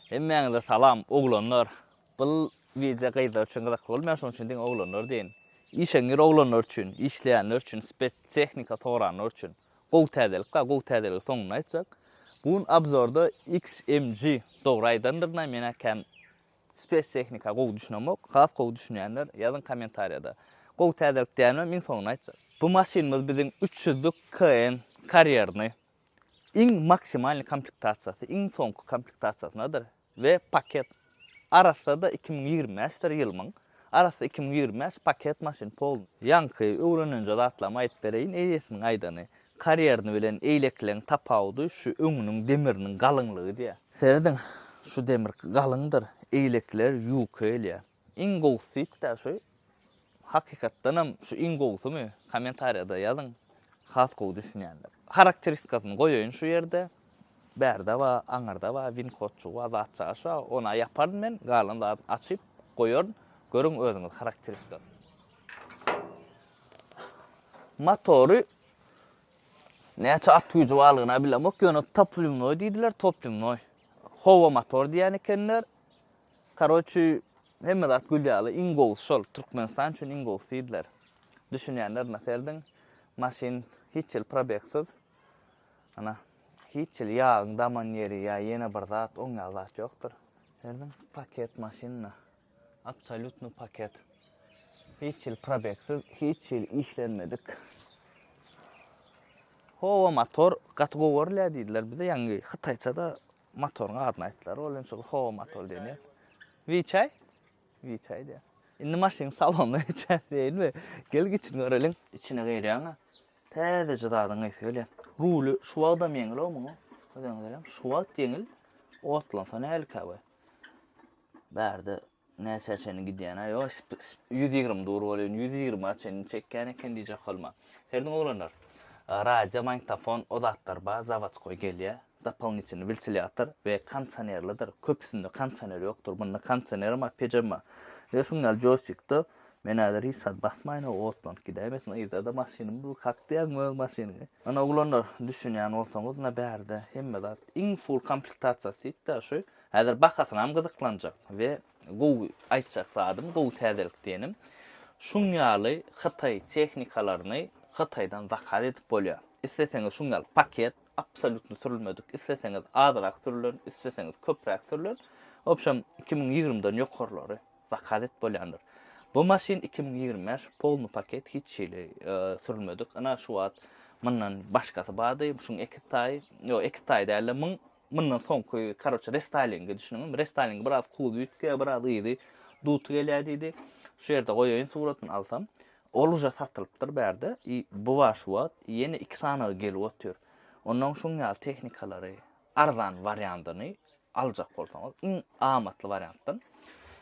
Hemmeňize salam oglanlar. Bu video gaýda üçin gyzak bolmaýar, şoň üçin diň oglanlar diýen. İşeňir oglanlar üçin, işleýänler üçin, spesifika soranlar üçin. Gow täzelik, gow täzelik soňuna aýtjak. Bugün abzorda XMG dogry aýdandyr, mena kam spesifika gow düşünemok. Has gow düşünýänler ýazyn kommentariýada. Gow täzelik diýenler min soňuna aýtjak. Bu maşinimiz biziň 300 KN karierny iň maksimalny komplektasiýasy, iň soňky komplektasiýasynadyr we paket arasında da 2025 ýylyň arasında 2025 paket maşin pol. Ýanky öwrenenje atlama aýdyp bereýin, eýesiniň aýdany karierni bilen eýlekleň tapawdy şu öňüniň demiriniň galynlygy diýär. Serediň şu demir galyňdyr, eýlekler ýukelýär. Iň gowsyt da şu hakykatdan hem şu iň gowsumy kommentariýada ýazyň. Has gow düşünýänler. Karakteristikasyny goýaýyn şu ýerde. Bärde we aňarda we winkotçu we zatçaşa ona ýaparyn men galyny açyp goýaryn. Görüň özüňiz karakteristika. Motory näçe at güýji balygyna bilemok, ýöne toplumnoy diýdiler, toplumnoy. Howa motor diýen ekenler. Karoçy hemme zat gülýäli iň gowy şol Türkmenistan üçin iň gowy diýdiler. Düşünýänler näserdiň maşin hiç yıl probeksiz. Ana hiç yıl yağın daman yeri ya yine bir zat on zat yoktur. Serdim paket maşinna. Absolutno paket. Hiç yıl probeksiz, hiç yıl işlenmedik. Hova motor kategoriler dediler bize yangi Xitayçada motorun adını aytdılar. Olen şol hova motor denýär. Wiçay? Wiçay diýär. Indi maşin salonuna geçäýin mi? Gel geçin görelim. İçine giýýär. Täze dadyň aýsy ruly şu wagda meňil omuň. Öňeňizem şu wagt ýeňil otlansa näl kaby. Bärde näçe çeni gidýän aýo 120 dur bolýan 120 çeni çekkän eken diýjek bolma. Herdiň oglanlar. Radio, magnetofon, odatlar ba zavatskoy gelýär. Doполнительный вентилятор we kondisionerlidir. Köpüsinde kondisioner ýokdur. Bunda kondisioner ma pejama. Ve şuňal joystickda menader hissat basmaýyn otlan gidämesmi? Ýa-da maşinim bu hakdyýan maşiny. Ana oglanlar düşünýän bolsaňyz na bärde hemme zat iň full komplектasiýasy da şu. Häzir bakasyna ham gyzyklanjak we gow aýtjak zadym, gow täzelik diýenim. Şuňaly Xitay tehnikalaryny Xitaydan zahat edip bolýar. İsteseňiz şuňal paket absolutny sürülmedik. İsteseňiz azyrak sürülün, isteseňiz köpräk sürülün. Opşam 2020-den ýokarlary zahat edip bolýandyr. Bu maşin 2025 polny paket hiç ýyly sürülmedik. Ana şu wagt mundan başgasy bardy, şuň 2 taý, ýok 2 taý däl, mundan soňky karoça restylingi düşünüňiz. Restyling biraz cool ýitke, biraz ýydy, dut gelýärdi. Şu ýerde goýaýyn suratyny alsam, oluja satylypdyr bärde. Bu şu wagt ýene 2 sanaga gelip otýar. Ondan şuňal tehnikalary arzan variantyny aljak bolsaňyz, iň amatly variantdan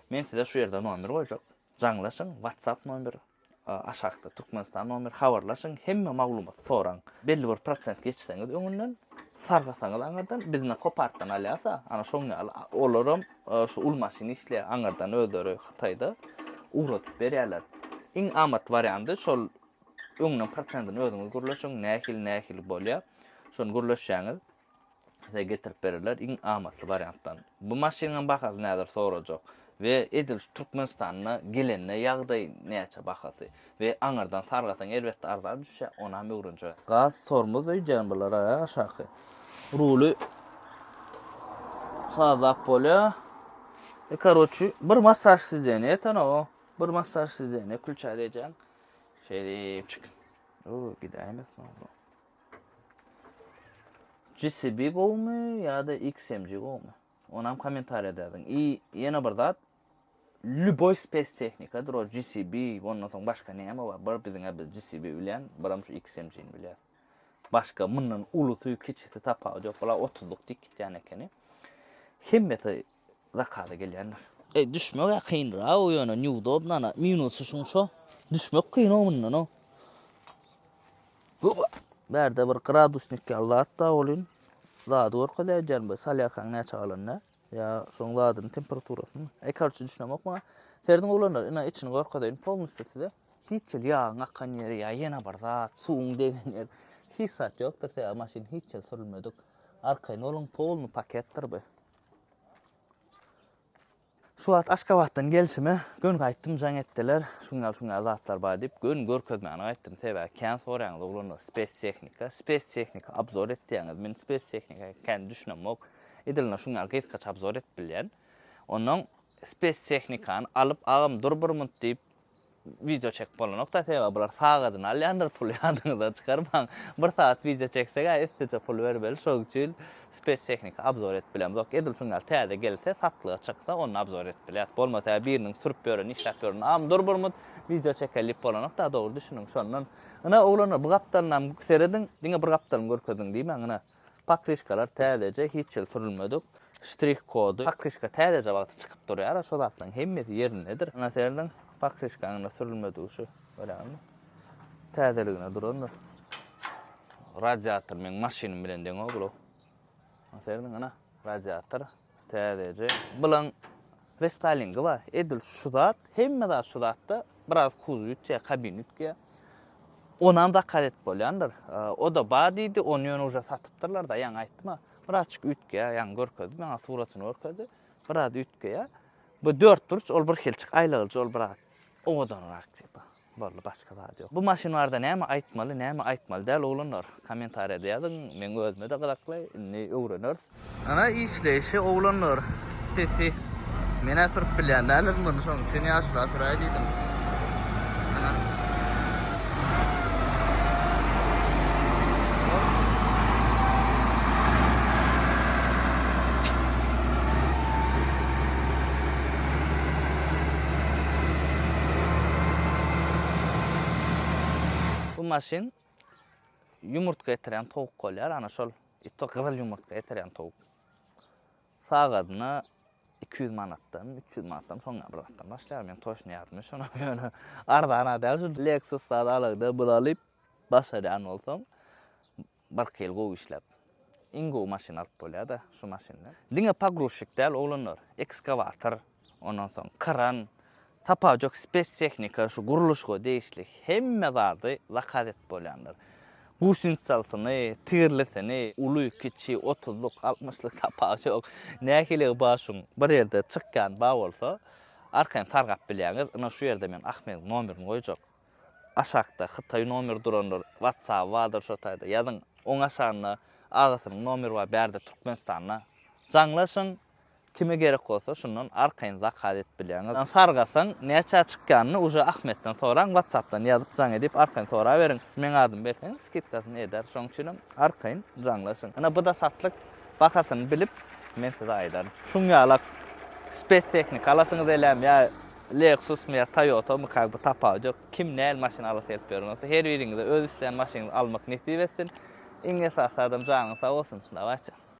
men size şu ýerde nomer goýjak. Jaňlaşyň, WhatsApp nomeri, aşağıda Türkmenistan nomeri habarlaşyň, hemme maglumat soraň. Belli bir prosent geçseňiz öňünden sargasaňyz aňardan bizne kopartdan alýasa, ana şoňa olaram şu ul maşiny işleýär aňardan ödöri Xitayda uratyp berýärler. Iň amat varianty şol öňünden prosentini özüňiz gürleşiň, nähil bolýar. Şonu gürleşýäňiz size getirip bererler iň amatly variantdan. Bu maşynyň bahasy näder sorajak. Ve edil Türkmenistan'a gelenine ýagdaý näçe bahasy ve aňardan sargasaň elbetde arzan düşýär, ona hem öwrenje. Gaz tormoz öýdän bular aşaky. Ruly sazap bolýar. Karoçy bir masaj sizene eten o. Bir masaj sizene külçä edeceğim. Şerip çık. O gidämesmi o? GCB gowmy ýa-da XMG gowmy? Onam kommentariýa edin. Ýene bir zat Lüboy spes tehnikadır o GCB, ondan soň başga näme bar? Bir biziň GCB bilen, biram şu XMG-ni bilýär. Başga mundan uluty kiçikde tapaw ýok, bola 30-lyk dikitýän ekeni. Hemmeti zakada gelýänler. Düşmek kynra o ýöne neudobna, minusy şuňşo. Düşmek kyn o mundan o. Bärde bir gradusnik allat da bolyn. Zady gorkaläjän bu salýakaň näçe alanna. Ya şoň zadyň temperaturasyny ekarçy düşünemokma. Serdiň oglanlar ina içini gorkadaýyn polnusy hiç ýyl ýağın akan ýeri ýa ýene bir zat suwuň degen ýer. Hiç zat ýokdur, maşin hiç ýyl sürülmedik. Arkaýyn olun polny paketdir bu. Şu wagt Aşgabatdan gelişime gün gaýtdym jaň etdiler. Şuňal zatlar bar diýip gün görkezmäni gaýtdym. Sebäbi kän soraňyz ulanlar space technika abzor etdiňiz. Men space technika kän düşünemok. Edilne şuňal gysgaça abzor etbilýän. Onuň space technikany alyp agam durburmut diýip video çek bolanokda sebäbi bular sagadan alýandyr pul ýadyňyzdan çykarmaň. 1 saat video çeksek äsliçe pul berbeli. Şol üçin space technika abzor etbilýän. Zok edil şuňal täze gelse satlyga çyksa onu abzor etbilýär. Bolmasa biriniň sürüp ýören işläp ýören am durburmut video çekelip bolanokda dogry düşünüň. Şondan ina oglanlar bu gapdarynam seredin, diňe bir gapdaryny görkezdiň diýme ina pakrişkalar täzece hiç ýyl sürülmedik. Strih kodu pakrişka täzece wagty çykyp durýar. Şol zatlaryň hemmesi ýerindedir. Ina seredin pakrişkanyna sürülmedi şu öýlämi. Täzeligine duranlar. Radiator men maşinim bilen deň oglo. Maserdin ana radiator täzece bilen restylingi bar. Edil şu zat hemme zat şu zatda biraz kuz ýetýär kabin ýetýär. Onam da karet bolýandyr. O da badidi onu ýöne uja satypdyrlar da ýaň aýtdym. Birazçyk ütge ýaň görkezdim. Meňe suratyny görkezdi. Biraz ütge. Bu 4 turç ol bir helçik aýlagyjy ol biraz. Oňadan reaksiýa. Bolly başga zat ýok. Bu maşinalarda näme aýtmaly, näme aýtmaly däl oglanlar. Kommentariýada ýazyn, men özüme de gylaklay, ne öwrenir. Ana işleýişi oglanlar. Sesi mene sürüp bilýän däl bunu şoň üçin ýaşla süraý diýdim. Bu maşin yumurtka etiren tavuk bolýar, ana şol ito gyzyl yumurtka etiren tavuk. Sagadyna 200 manatdan, 300 manatdan soňra bir zatdan başlar. Men toşny ýazmy, şonu ýöne ardana däl Lexus'da alagda bulalyp başarýan bolsam, bir kyl gowy işläp. Ingo maşin alyp bolýar-da şu maşinler. Diňe pogruşik däl oglanlar, ekskavator, ondan soň kran, tapajok space technika şu guruluşga değişlik hemme zardy zakazet bolýandyr. Gusinç salsyny, tirlisini, uly kiçi 30-lyk, 60-lyk tapajok näkili başyň bir ýerde çykkan ba bolsa, arkaň targap bilýäňiz, ina şu ýerde men Ahmet nomerini goýjak. Aşakda Hytaý nomer duranlar WhatsApp wadyr şotaýda ýazyň oň aşagyna agasynyň nomeri bar berde Türkmenistanyna. Jaňlaşyň kime gerek bolsa şundan arkaň zakaz et bilýäňiz. Sargasaň näçe çykkanyny uja Ahmetden soraň WhatsAppdan ýazyp jaň edip arkaň sora beriň. Men adym berseň skitkasyny eder. Şoň üçin arkaň jaňlaşyň. Ana bu da satlyk bakasyny bilip men size aýdarym. Şuňalak space technika alasyňyz elem ýa Lexus mı Toyota mı kaybı tapajok. Kim näl maşina alasy elip berýär. Her biriňize öz isleýän maşyny almak nesip etsin. Iňe sağ adam jaňy sağ bolsun. Dawaçy.